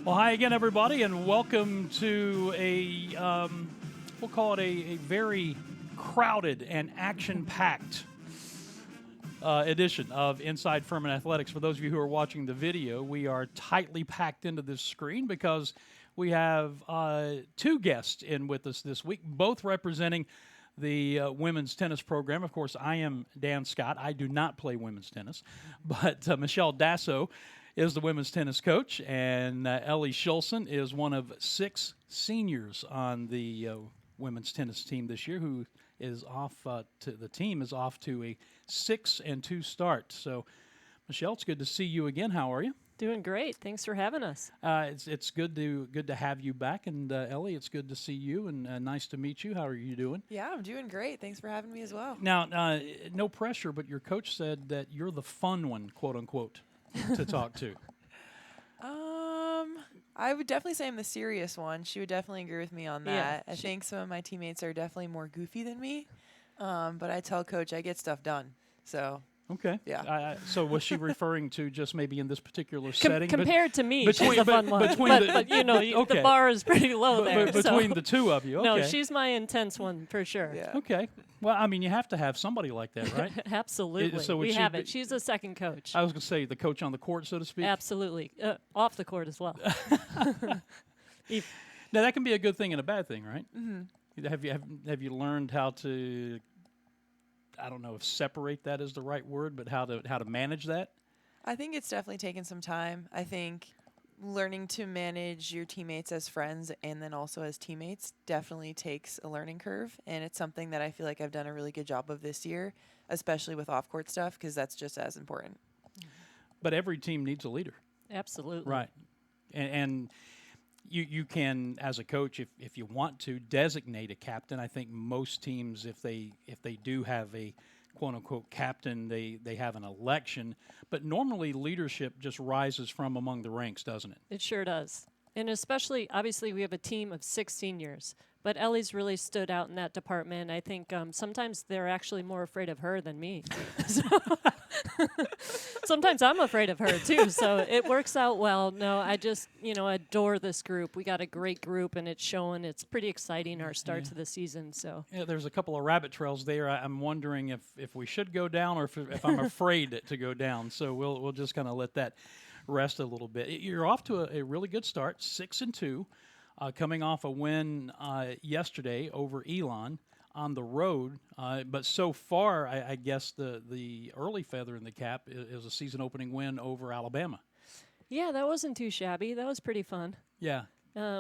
Well, hi again, everybody, and welcome to we'll call it a very crowded and action-packed edition of Inside Furman Athletics. For those of you who are watching the video, we are tightly packed into this screen because we have two guests in with us this week, both representing the women's tennis program. Of course, I am Dan Scott. I do not play women's tennis, but Michelle Dasso is the women's tennis coach, and Ellie Schulson is one of 6 seniors on the women's tennis team this year, who is off the team is off to a 6-2 start. So, Michelle, it's good to see you again. How are you? Doing great. Thanks for having us. It's good to have you back, and Ellie, it's good to see you, and nice to meet you. How are you doing? Yeah, I'm doing great. Thanks for having me as well. Now, no pressure, but your coach said that you're the fun one, quote unquote, to talk to. I would definitely say I'm the serious one. She would definitely agree with me on that. I think some of my teammates are definitely more goofy than me, but I tell Coach I get stuff done. So. Okay. Yeah. So was she referring to just maybe in this particular setting? Compared to me, she's a fun one. But you know, okay. the bar is pretty low there. Between the two of you, okay. No, she's my intense one for sure. Yeah. Okay. Well, I mean, you have to have somebody like that, right? Absolutely. So we have it. She's a second coach. I was going to say the coach on the court, so to speak. Absolutely. Off the court as well. Now, that can be a good thing and a bad thing, right? Mm-hmm. Have you learned how to, I don't know if separate that is the right word, but how to manage that? I think it's definitely taken some time. I think learning to manage your teammates as friends and then also as teammates definitely takes a learning curve, and it's something that I feel like I've done a really good job of this year, especially with off-court stuff, because that's just as important. But every team needs a leader. Absolutely. Right. And you can, as a coach, if you want to, designate a captain. I think most teams, if they do have a quote-unquote captain, they have an election. But normally leadership just rises from among the ranks, doesn't it? It sure does. And especially, obviously, we have a team of 6 seniors. But Ellie's really stood out in that department. I think sometimes they're actually more afraid of her than me. Sometimes I'm afraid of her, too. So it works out well. No, I just, adore this group. We got a great group, and it's showing. It's pretty exciting, our start to the season. So yeah, there's a couple of rabbit trails there. I'm wondering if we should go down or if I'm afraid to go down. So we'll just kind of let that rest a little bit. You're off to a really good start, 6-2. Coming off a win yesterday over Elon on the road. But so far, I guess the early feather in the cap is a season-opening win over Alabama. Yeah, that wasn't too shabby. That was pretty fun. Yeah.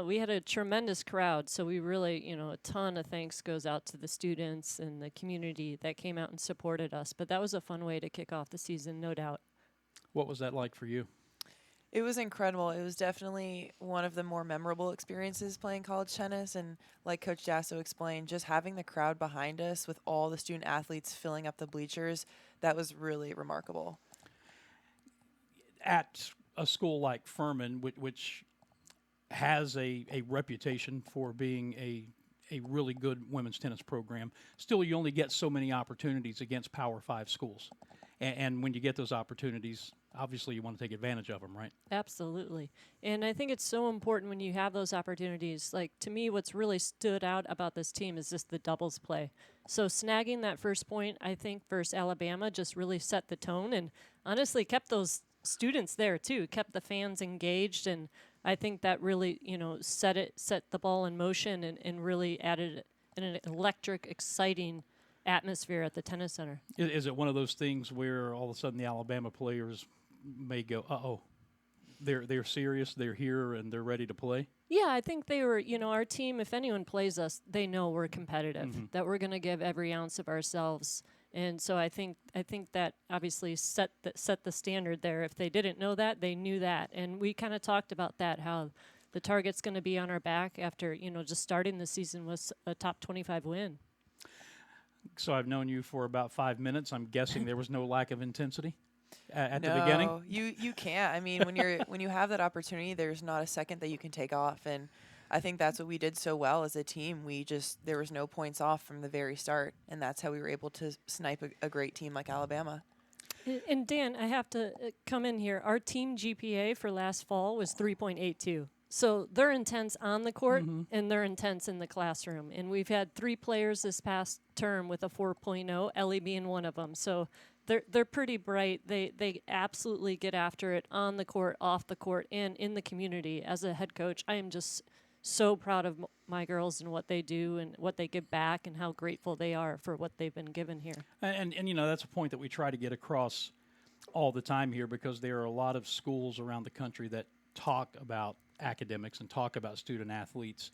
We had a tremendous crowd, so we really, a ton of thanks goes out to the students and the community that came out and supported us. But that was a fun way to kick off the season, no doubt. What was that like for you? It was incredible. It was definitely one of the more memorable experiences playing college tennis. And like Coach Dasso explained, just having the crowd behind us with all the student athletes filling up the bleachers, that was really remarkable. At a school like Furman, which has a reputation for being a really good women's tennis program, still you only get so many opportunities against Power 5 schools. And when you get those opportunities, obviously you want to take advantage of them, right? Absolutely. And I think it's so important when you have those opportunities. Like, to me, what's really stood out about this team is just the doubles play. So snagging that first point, I think, versus Alabama just really set the tone and honestly kept those students there, too, kept the fans engaged. And I think that really, set the ball in motion and really added an electric, exciting atmosphere at the tennis center. Is it one of those things where all of a sudden the Alabama players may go, uh-oh, they're serious, they're here, and they're ready to play? Yeah, I think they were, our team, if anyone plays us, they know we're competitive, that we're going to give every ounce of ourselves. And so I think that obviously set the standard there. If they didn't know that, they knew that. And we kind of talked about that, how the target's going to be on our back after, just starting the season with a top 25 win. So I've known you for about 5 minutes. I'm guessing there was no lack of intensity at the beginning? No, you can't. I mean, when you have that opportunity, there's not a second that you can take off. And I think that's what we did so well as a team. There was no points off from the very start, and that's how we were able to snipe a great team like Alabama. And Dan, I have to come in here. Our team GPA for last fall was 3.82. So they're intense on the court and they're intense in the classroom. And we've had 3 players this past term with a 4.0, Ellie being one of them. So they're pretty bright. They absolutely get after it on the court, off the court, and in the community. As a head coach, I am just so proud of my girls and what they do and what they give back and how grateful they are for what they've been given here. And you know, that's a point that we try to get across all the time here, because there are a lot of schools around the country that talk about academics and talk about student athletes.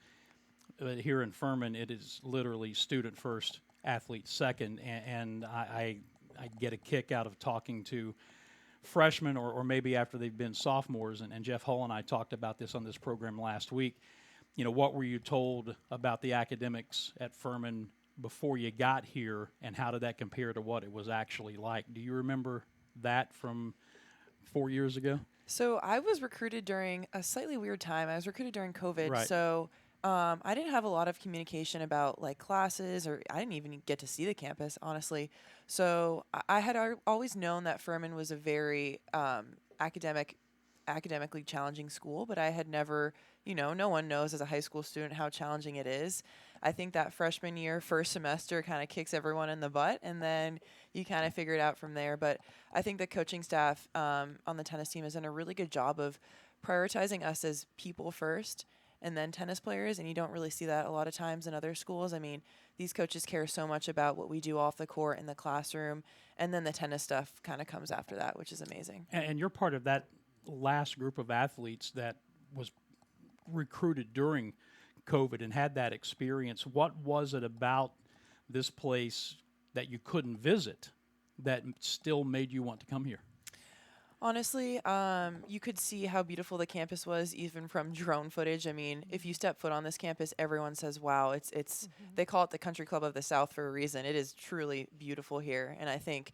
But here in Furman, it is literally student first, athlete second, and I get a kick out of talking to freshmen or maybe after they've been sophomores, and Jeff Hull and I talked about this on this program last week. You know, what were you told about the academics at Furman before you got here, and how did that compare to what it was actually like? Do you remember that from 4 years ago? So I was recruited during a slightly weird time. I was recruited during COVID. Right. So I didn't have a lot of communication about like classes, or I didn't even get to see the campus, honestly. So I had always known that Furman was a very academically challenging school, but I had never, no one knows as a high school student how challenging it is. I think that freshman year, first semester kind of kicks everyone in the butt, and then you kind of figure it out from there. But I think the coaching staff on the tennis team has done a really good job of prioritizing us as people first and then tennis players, and you don't really see that a lot of times in other schools. I mean, these coaches care so much about what we do off the court in the classroom, and then the tennis stuff kind of comes after that, which is amazing. And you're part of that last group of athletes that was recruited during COVID and had that experience. What was it about this place that you couldn't visit that still made you want to come here? Honestly, you could see how beautiful the campus was even from drone footage. I mean, if you step foot on this campus, everyone says, wow, it's they call it the country club of the South for a reason. It is truly beautiful here. And I think,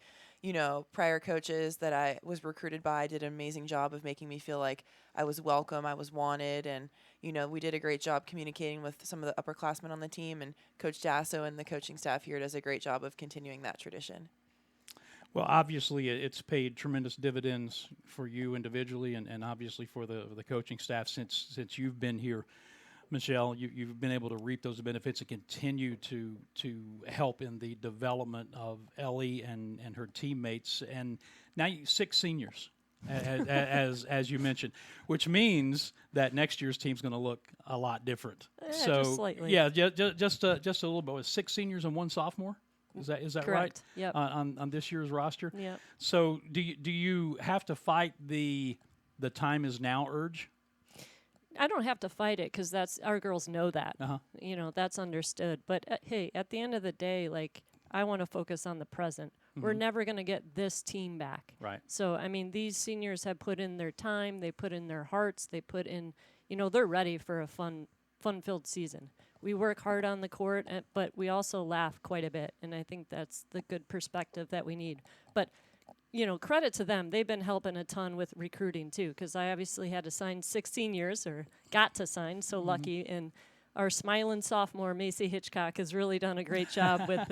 prior coaches that I was recruited by did an amazing job of making me feel like I was welcome, I was wanted. And, we did a great job communicating with some of the upperclassmen on the team, and Coach Dasso and the coaching staff here does a great job of continuing that tradition. Well, obviously, it's paid tremendous dividends for you individually, and obviously for the coaching staff since you've been here. Michelle, you've been able to reap those benefits and continue to help in the development of Ellie and her teammates. And now 6 seniors, as you mentioned, which means that next year's team's going to look a lot different. Just slightly. Yeah, just a little bit. With 6 seniors and 1 sophomore. Is that Correct. right? Yep. On this year's roster. Yep. So do you have to fight the time is now urge? I don't have to fight it because our girls know that. Uh-huh. That's understood. But hey, at the end of the day, I want to focus on the present. Mm-hmm. We're never going to get this team back. Right. So I mean, these seniors have put in their time. They put in their hearts. They put in. They're ready for a fun-filled season. We work hard on the court, but we also laugh quite a bit, and I think that's the good perspective that we need. But, credit to them. They've been helping a ton with recruiting, too, because I obviously had to sign 6 seniors, or got to sign, so lucky. And our smiling sophomore, Macy Hitchcock, has really done a great job with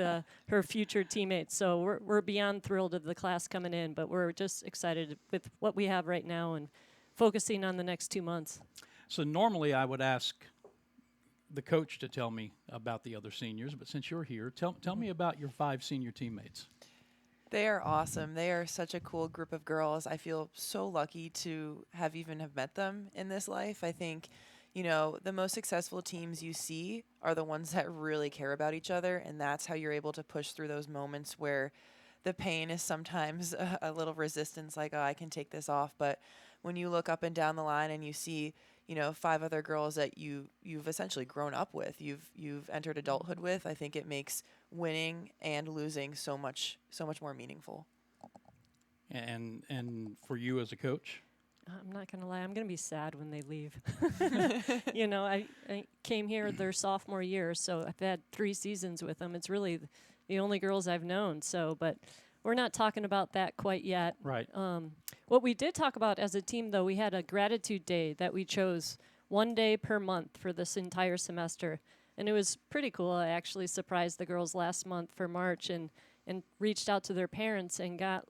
her future teammates. So we're beyond thrilled of the class coming in, but we're just excited with what we have right now and focusing on the next 2 months. So normally I would ask the coach to tell me about the other seniors, but since you're here, tell me about your 5 senior teammates. They are awesome. They are such a cool group of girls. I feel so lucky to have met them in this life. I think, the most successful teams you see are the ones that really care about each other, and that's how you're able to push through those moments where the pain is sometimes a little resistance, like, oh, I can take this off. But when you look up and down the line and you see 5 other girls that you've essentially grown up with, you've entered adulthood with, I think it makes winning and losing so much more meaningful. And for you as a coach? I'm not going to lie. I'm going to be sad when they leave. I came here their sophomore year, so I've had 3 seasons with them. It's really the only girls I've known. So, but we're not talking about that quite yet. Right. What we did talk about as a team, though, we had a gratitude day that we chose 1 day per month for this entire semester. And it was pretty cool. I actually surprised the girls last month for March and and reached out to their parents and got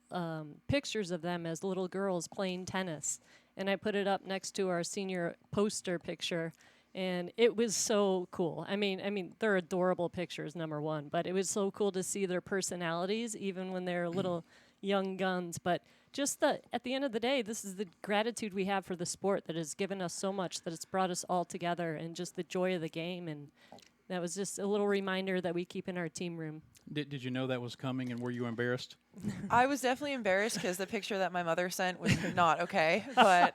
pictures of them as little girls playing tennis. And I put it up next to our senior poster picture, and it was so cool. I mean, they're adorable pictures, number one, but it was so cool to see their personalities, even when they're little young guns. But just at the end of the day, this is the gratitude we have for the sport that has given us so much, that it's brought us all together, and just the joy of the game. And that was just a little reminder that we keep in our team room. Did you know that was coming, and were you embarrassed? I was definitely embarrassed because the picture that my mother sent was not okay, but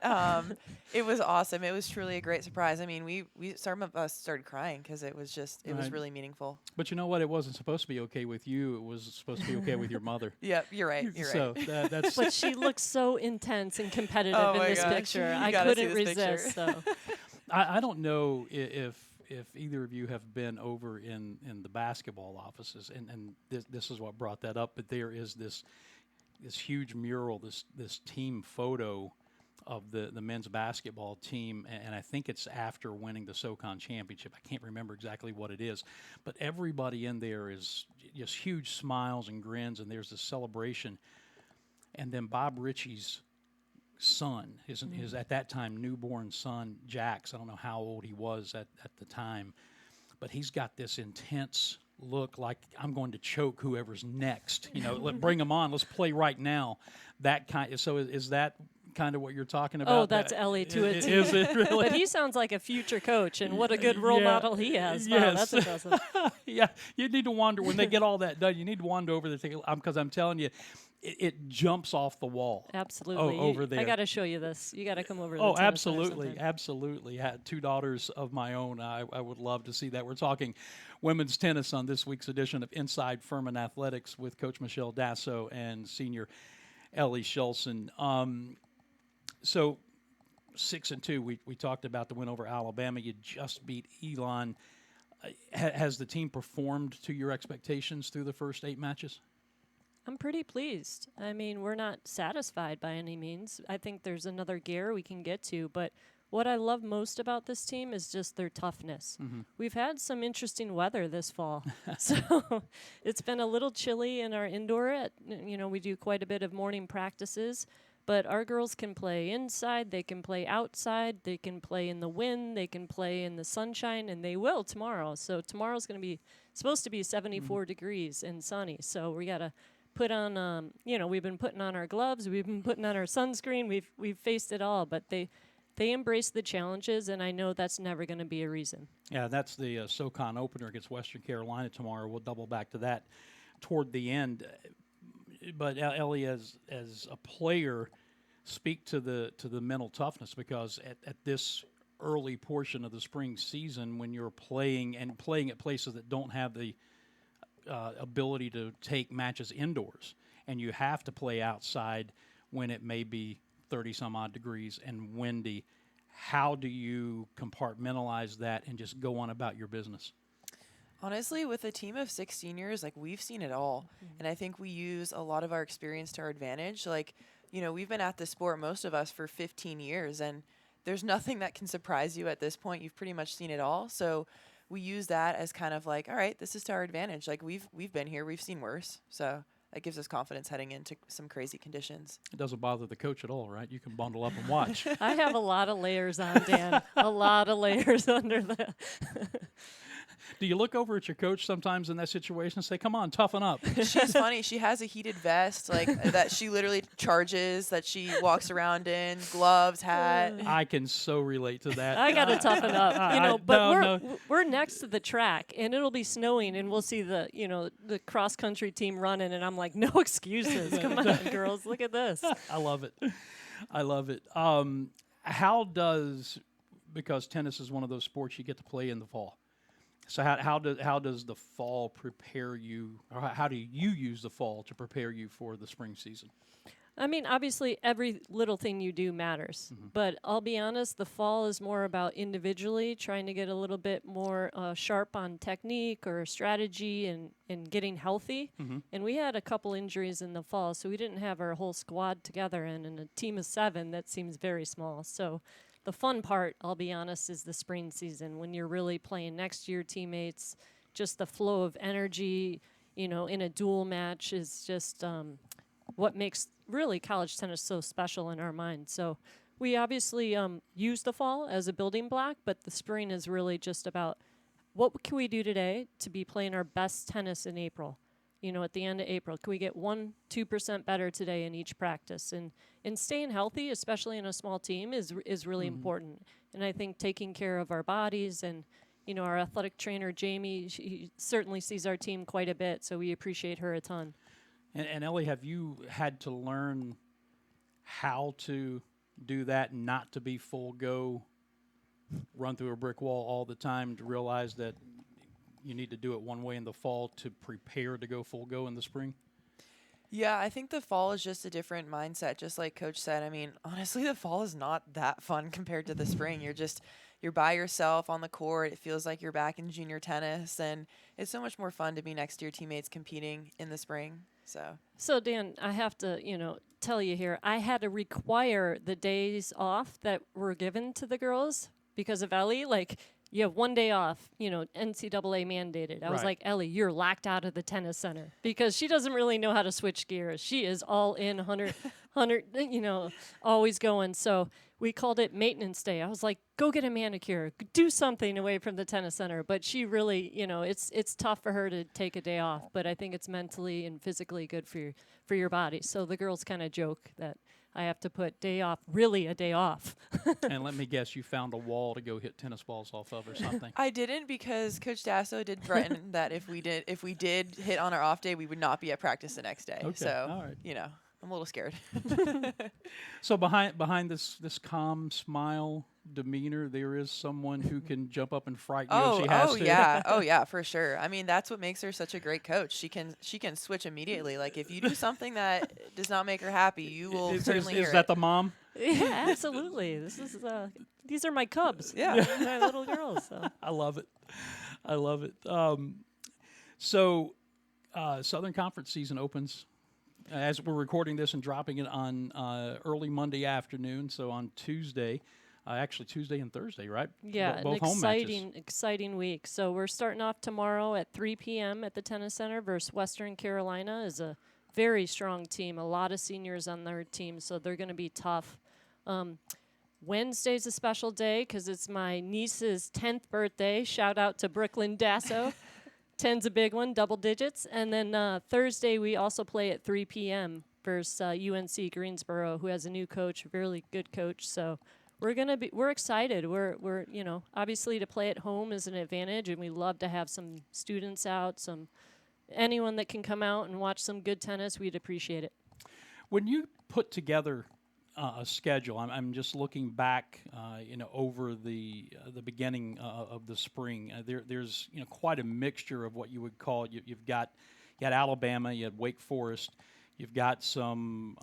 it was awesome. It was truly a great surprise. I mean, some of us started crying because it was Right. really meaningful. But you know what? It wasn't supposed to be okay with you. It was supposed to be okay with your mother. Yep, you're right. You're So right. that's. But she looks so intense and competitive Oh in my this gosh, picture. you I gotta see couldn't this picture. resist. So. I don't know if either of you have been over in the basketball offices, and this is what brought that up. But there is this huge mural, this team photo of the men's basketball team, and I think it's after winning the SoCon championship. I can't remember exactly what it is, but everybody in there is just huge smiles and grins, and there's this celebration. And then Bob Ritchie's son, his at that time newborn son, Jax, I don't know how old he was at the time, but he's got this intense look like, I'm going to choke whoever's next. Bring him on. Let's play right now. That kind. So is that kind of what you're talking about? Oh, that's Ellie to it. Is it really? But he sounds like a future coach, and what a good role Yeah, model he has. Wow, yes. that's impressive. Yeah, you need to wander when they get all that done. You need to wander over there because I'm telling you, it jumps off the wall. Absolutely. Over there. I got to show you this. You got to come over to Oh, the tennis center absolutely, sometime. absolutely. I had 2 daughters of my own. I would love to see that. We're talking women's tennis on this week's edition of Inside Furman Athletics with Coach Michelle Dasso and Senior Ellie Schulson. So 6-2. We talked about the win over Alabama. You just beat Elon. Has the team performed to your expectations through the first 8 matches? I'm pretty pleased. I mean, we're not satisfied by any means. I think there's another gear we can get to, but what I love most about this team is just their toughness. Mm-hmm. We've had some interesting weather this fall. So it's been a little chilly in our indoor. We do quite a bit of morning practices, but our girls can play inside, they can play outside, they can play in the wind, they can play in the sunshine, and they will tomorrow. So tomorrow's going to be supposed to be 74 degrees and sunny. So we got to put on, we've been putting on our gloves, we've been putting on our sunscreen, we've faced it all, but they embrace the challenges, and I know that's never going to be a reason. Yeah, that's the SoCon opener against Western Carolina tomorrow. We'll double back to that toward the end. But Ellie, as a player, speak to the mental toughness, because at this early portion of the spring season, when you're playing at places that don't have the ability to take matches indoors, and you have to play outside when it may be 30-some-odd degrees and windy, how do you compartmentalize that and just go on about your business? Honestly, with a team of 6 seniors, we've seen it all. And I think we use a lot of our experience to our advantage. We've been at this sport, most of us, for 15 years, and there's nothing that can surprise you at this point. You've pretty much seen it all. So we use that as kind of all right, this is to our advantage. We've been here, we've seen worse. So that gives us confidence heading into some crazy conditions. It doesn't bother the coach at all, right? You can bundle up and watch. I have a lot of layers on, Dan. A lot of layers under the. Do you look over at your coach sometimes in that situation and say, come on, toughen up? She's funny. She has a heated vest that she literally charges, that she walks around in, gloves, hat. I can so relate to that. I gotta toughen up, but no. we're next to the track, and it'll be snowing, and we'll see the cross country team running, and I'm like, no excuses. Come on, girls, look at this. I love it. Because tennis is one of those sports you get to play in the fall. So how does the fall prepare you, or how do you use the fall to prepare you for the spring season? I mean, obviously, every little thing you do matters. Mm-hmm. But I'll be honest, the fall is more about individually trying to get a little bit more sharp on technique or strategy and getting healthy. Mm-hmm. And we had a couple injuries in the fall, so we didn't have our whole squad together. And in a team of 7, that seems very small. So the fun part, I'll be honest, is the spring season when you're really playing next to your teammates, just the flow of energy. in a dual match is just what makes really college tennis so special in our mind. So we obviously use the fall as a building block, but the spring is really just about what can we do today to be playing our best tennis in April. At the end of April, can we get 1-2% better today in each practice? And staying healthy, especially in a small team, is really important. And I think taking care of our bodies and, our athletic trainer, Jamie, she certainly sees our team quite a bit, so we appreciate her a ton. And Ellie, have you had to learn how to do that, not to be full go, run through a brick wall all the time, to realize that you need to do it one way in the fall to prepare to go full go in the spring? Yeah, I think the fall is just a different mindset, just like Coach said. I mean, honestly, the fall is not that fun compared to the spring. You're by yourself on the court. It feels like you're back in junior tennis, and it's so much more fun to be next to your teammates competing in the spring. So Dan, I have to, tell you here, I had to require the days off that were given to the girls because of Ellie. Like, you have 1 day off, NCAA mandated. I was like, Ellie, you're locked out of the tennis center because she doesn't really know how to switch gears. She is all in 100, always going. So we called it maintenance day. I was like, go get a manicure, do something away from the tennis center. But she really, it's tough for her to take a day off. But I think it's mentally and physically good for your body. So the girls kind of joke that I have to put day off, really a day off. And let me guess, you found a wall to go hit tennis balls off of or something. I didn't, because Coach Dasso did threaten that if we did hit on our off day, we would not be at practice the next day. Okay. So, All right. I'm a little scared. So behind this calm smile demeanor, there is someone who can jump up and frighten you if she has to. Yeah. Oh yeah, for sure. I mean, that's what makes her such a great coach. She can switch immediately. Like, if you do something that does not make her happy, you will certainly hear Is that the mom? Yeah, absolutely. These are my cubs. Yeah. My little girls. So. I love it. So Southern Conference season opens as we're recording this and dropping it on early Monday afternoon. So on Tuesday, actually Tuesday and Thursday, right? Yeah, Both an home matches. exciting week. So we're starting off tomorrow at 3 p.m. at the Tennis Center versus Western Carolina. Is a very strong team. A lot of seniors on their team, so they're going to be tough. Wednesday's a special day because it's my niece's 10th birthday. Shout out to Brooklyn Dasso. 10's a big one, double digits. And then Thursday we also play at 3 p.m. versus UNC Greensboro, who has a new coach, a really good coach. So we're excited. We're obviously to play at home is an advantage, and we love to have some students out, anyone that can come out and watch some good tennis. We'd appreciate it. When you put together a schedule, I'm just looking back, over the beginning of the spring. There's quite a mixture of what you would call. You've got Alabama, you had Wake Forest, you've got some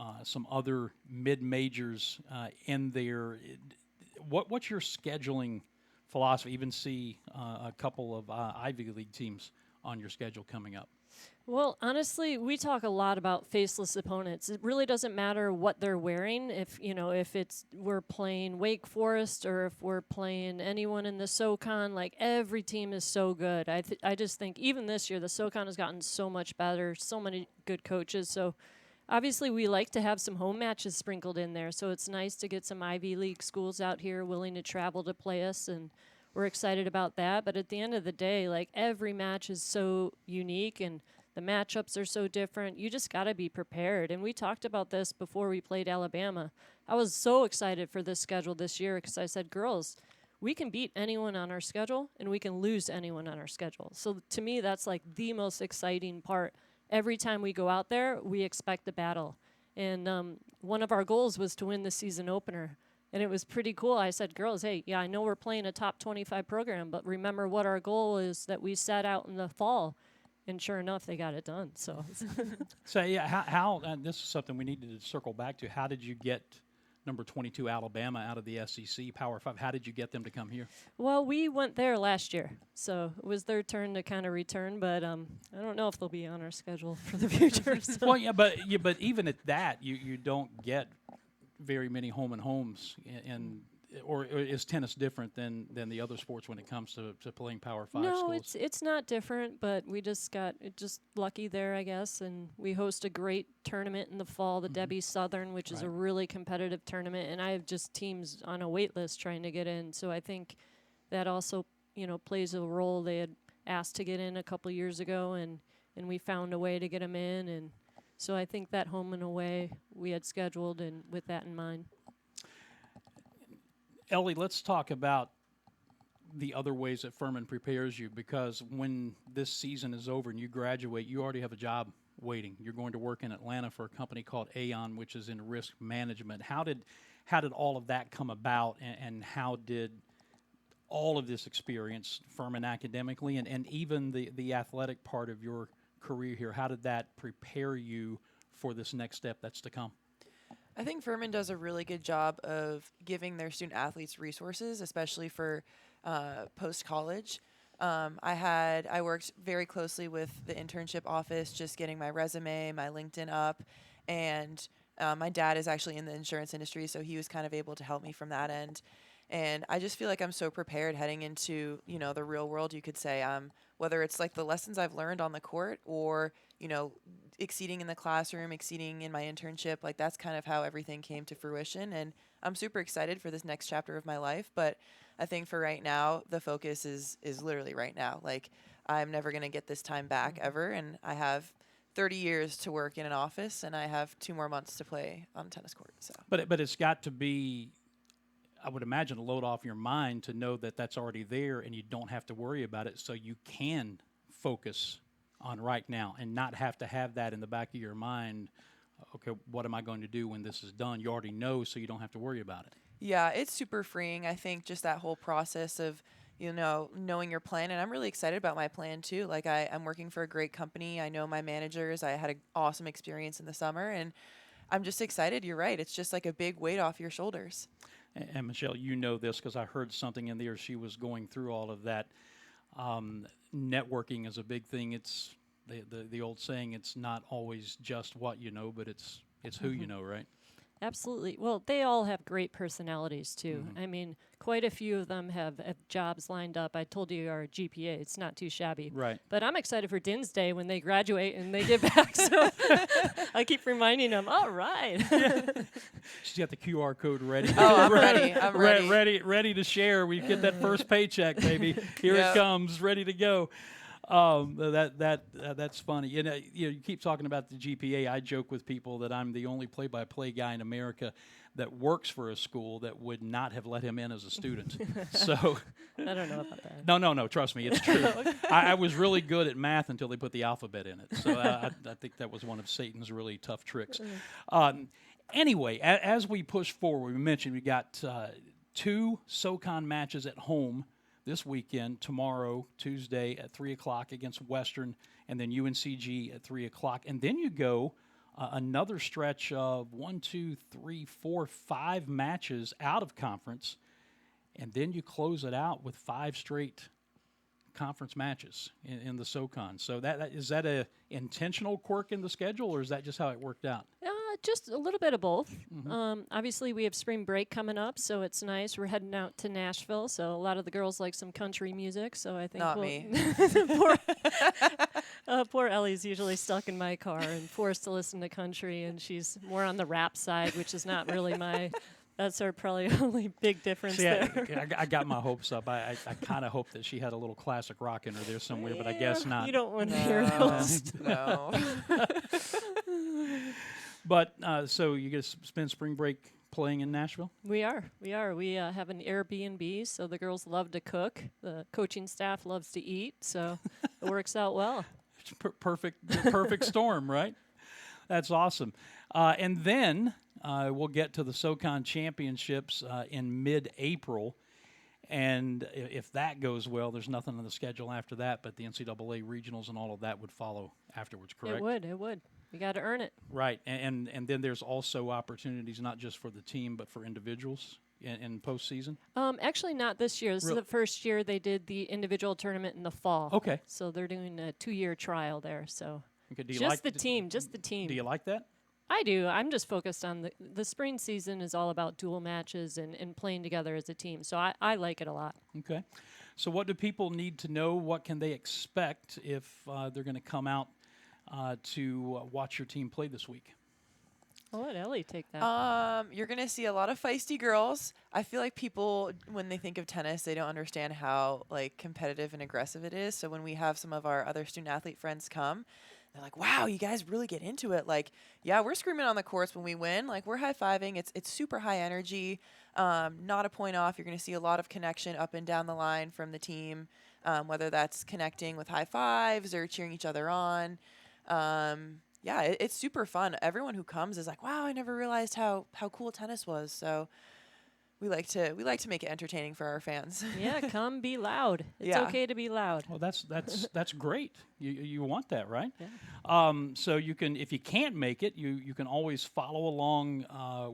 other mid majors in there. What's your scheduling philosophy? Even see a couple of Ivy League teams on your schedule coming up. Well, honestly, we talk a lot about faceless opponents. It really doesn't matter what they're wearing. If we're playing Wake Forest or if we're playing anyone in the SoCon, like every team is so good. I just think even this year the SoCon has gotten so much better. So many good coaches. So obviously we like to have some home matches sprinkled in there. So it's nice to get some Ivy League schools out here willing to travel to play us, and we're excited about that. But at the end of the day, like every match is so unique and the matchups are so different. You just got to be prepared. And we talked about this before we played Alabama. I was so excited for this schedule this year because I said, girls, we can beat anyone on our schedule and we can lose anyone on our schedule. So to me, that's like the most exciting part. Every time we go out there, we expect the battle. And one of our goals was to win the season opener. And it was pretty cool. I said, girls, hey, yeah, I know we're playing a top 25 program, but remember what our goal is that we set out in the fall. And sure enough, they got it done. So, how this is something we needed to circle back to. How did you get number 22 Alabama out of the SEC Power 5? How did you get them to come here? Well, we went there last year, so it was their turn to kind of return. But I don't know if they'll be on our schedule for the future. So. Well, but even at that, you don't get very many home and homes, and or is tennis different than the other sports when it comes to playing Power 5 No, schools? it's not different, but we just got just lucky there, I guess. And we host a great tournament in the fall, the Debbie Southern, which is a Right. really competitive tournament. And I have just teams on a wait list trying to get in. So I think that also, plays a role. They had asked to get in a couple years ago, and we found a way to get them in. And so I think that home and away we had scheduled, and with that in mind. Ellie, let's talk about the other ways that Furman prepares you, because when this season is over and you graduate, you already have a job waiting. You're going to work in Atlanta for a company called Aon, which is in risk management. How did all of that come about, and how did all of this experience, Furman academically and even the athletic part of your career here, how did that prepare you for this next step that's to come? I think Furman does a really good job of giving their student athletes resources, especially for post-college. I worked very closely with the internship office, just getting my resume, my LinkedIn up, and my dad is actually in the insurance industry, so he was kind of able to help me from that end. And I just feel like I'm so prepared heading into, the real world, you could say, whether it's like the lessons I've learned on the court or, exceeding in the classroom, exceeding in my internship. Like, that's kind of how everything came to fruition. And I'm super excited for this next chapter of my life. But I think for right now, the focus is literally right now. Like, I'm never going to get this time back ever. And I have 30 years to work in an office, and I have 2 more months to play on a tennis court. So, But it's got to be, I would imagine, a load off your mind to know that that's already there and you don't have to worry about it, so you can focus on right now and not have to have that in the back of your mind. Okay, what am I going to do when this is done? You already know, so you don't have to worry about it. yeah, it's super freeing. I think just that whole process of, knowing your plan. And I'm really excited about my plan too. Like, I'm working for a great company. I know my managers. I had an awesome experience in the summer, and I'm just excited. You're right. It's just like a big weight off your shoulders. And Michelle, you know this because I heard something in there. She was going through all of that. Networking is a big thing. It's the old saying, it's not always just what you know, but it's who you know, right? Absolutely. Well, they all have great personalities, too. I mean, quite a few of them have jobs lined up. I told you our GPA, it's not too shabby. Right. But I'm excited for Din's Day when they graduate and they get back. So I keep reminding them, all right. She's got the QR code ready. Oh, I'm ready. I'm ready. ready to share. We get that first paycheck, baby. Here Yep. it comes, ready to go. That's funny. You keep talking about the GPA. I joke with people that I'm the only play-by-play guy in America that works for a school that would not have let him in as a student. So I don't know about that. no, trust me, it's true. I was really good at math until they put the alphabet in it. So I think that was one of Satan's really tough tricks. Anyway, as we push forward, we mentioned we got 2 SoCon matches at home this weekend, tomorrow, Tuesday at 3 o'clock against Western, and then UNCG at 3 o'clock. And then you go another stretch of 5 matches out of conference, and then you close it out with 5 straight conference matches in the SoCon. So is that a intentional quirk in the schedule, or is that just how it worked out? Just a little bit of both. Obviously, we have spring break coming up, so it's nice. We're heading out to Nashville, so a lot of the girls like some country music. So I think Not me. poor Ellie's usually stuck in my car and forced to listen to country, and she's more on the rap side, which is not really my. That's our probably only big difference there. I got my hopes up. I kind of hoped that she had a little classic rock in her there somewhere, but I guess not. You don't want to hear those. No. But so you get to spend spring break playing in Nashville? We are. We have an Airbnb, so the girls love to cook. The coaching staff loves to eat, so it works out well. Perfect storm, right? That's awesome. And then we'll get to the SoCon Championships in mid-April. And if that goes well, there's nothing on the schedule after that, but the NCAA regionals and all of that would follow afterwards, correct? It would. You got to earn it. Right. And then there's also opportunities not just for the team, but for individuals in postseason? Actually, not this year. This is the first year they did the individual tournament in the fall. Okay. So they're doing a 2-year trial there. So Okay. just the team. Do you like that? I do. I'm just focused on the spring season is all about dual matches and playing together as a team. So I like it a lot. Okay. So what do people need to know? What can they expect if they're going to come out to watch your team play this week? I'll let Ellie take that. You're going to see a lot of feisty girls. I feel like people, when they think of tennis, they don't understand how like competitive and aggressive it is. So when we have some of our other student athlete friends come, they're like, wow, you guys really get into it. Like, yeah, we're screaming on the courts when we win. Like, we're high-fiving. It's super high energy, not a point off. You're going to see a lot of connection up and down the line from the team, whether that's connecting with high fives or cheering each other on. Yeah, it's super fun. Everyone who comes is like, wow, I never realized how cool tennis was. So we like to make it entertaining for our fans. Yeah, come be loud. It's Yeah. okay to be loud. Well, that's great. You want that, right? Yeah. So you can, if you can't make it, you can always follow along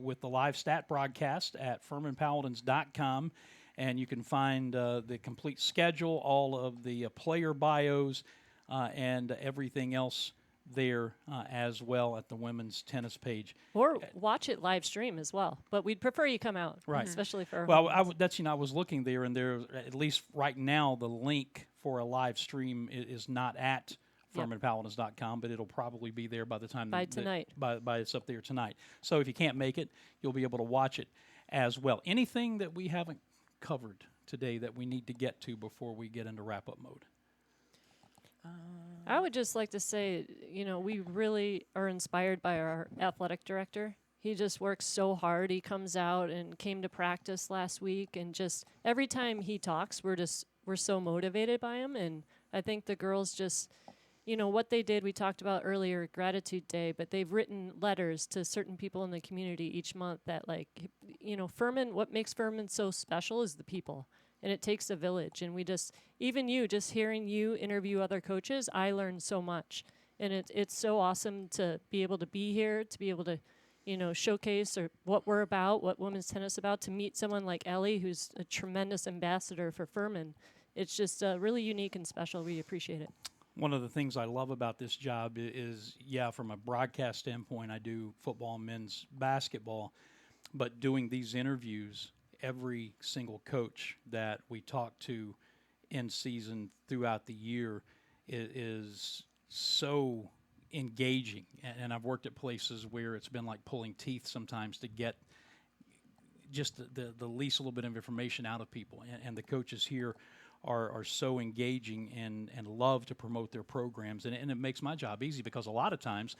with the live stat broadcast at FurmanPaladins.com, and you can find the complete schedule, all of the player bios, and everything else there as well at the women's tennis page. Or watch it live stream as well. But we'd prefer you come out, Right. especially for our Well, home games. I was looking there, and there, at least right now, the link for a live stream is not at Yep. FurmanPaladins.com, but it'll probably be there by the time By tonight. By it's up there tonight. So if you can't make it, you'll be able to watch it as well. Anything that we haven't covered today that we need to get to before we get into wrap-up mode? I would just like to say, we really are inspired by our athletic director. He just works so hard. He comes out and came to practice last week, and just every time he talks, we're so motivated by him. And I think the girls just, what they did, we talked about earlier, Gratitude Day, but they've written letters to certain people in the community each month that, Furman, what makes Furman so special is the people. And it takes a village. And just hearing you interview other coaches, I learned so much. And it's so awesome to be able to be here, to be able to, showcase what we're about, what women's tennis about, to meet someone like Ellie, who's a tremendous ambassador for Furman. It's just really unique and special. We appreciate it. One of the things I love about this job is, from a broadcast standpoint, I do football and men's basketball, but doing these interviews, every single coach that we talk to in season throughout the year is so engaging. And I've worked at places where it's been like pulling teeth sometimes to get just the least little bit of information out of people. And the coaches here are so engaging and love to promote their programs. And it makes my job easy, because a lot of times,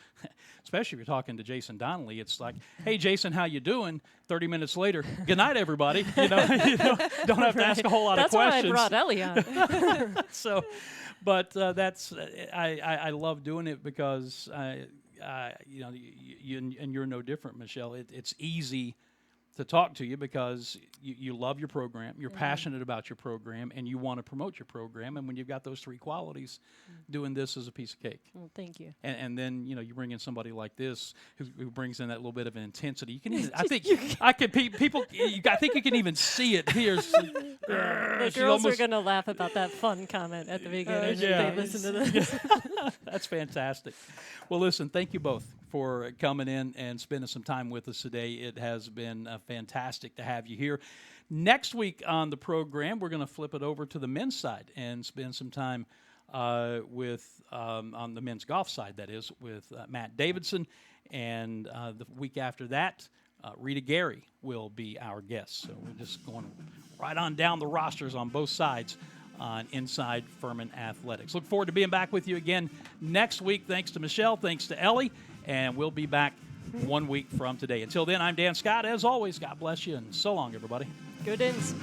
especially if you're talking to Jason Donnelly, it's like, hey, Jason, how you doing? 30 minutes later, good night, everybody. You don't have to ask a whole lot of questions. That's why I brought Ellie on. So, but I love doing it because, you're no different, Michelle. It's easy to talk to you because you love your program, you're passionate about your program, and you want to promote your program. And when you've got those three qualities, doing this is a piece of cake. Well, thank you. And then you bring in somebody like this who brings in that little bit of an intensity. You can even, I think I think you can even see it here. The girls are going to laugh about that fun comment at the beginning if they listen to this. That's fantastic. Well, listen, thank you both for coming in and spending some time with us today. It has been fantastic to have you here. Next week on the program, we're going to flip it over to the men's side and spend some time with on the men's golf side, that is, with Matt Davidson. And the week after that, Rita Gary will be our guest. So we're just going right on down the rosters on both sides on Inside Furman Athletics. Look forward to being back with you again next week. Thanks to Michelle. Thanks to Ellie. And we'll be back 1 week from today. Until then, I'm Dan Scott. As always, God bless you, and so long, everybody. Go Dins.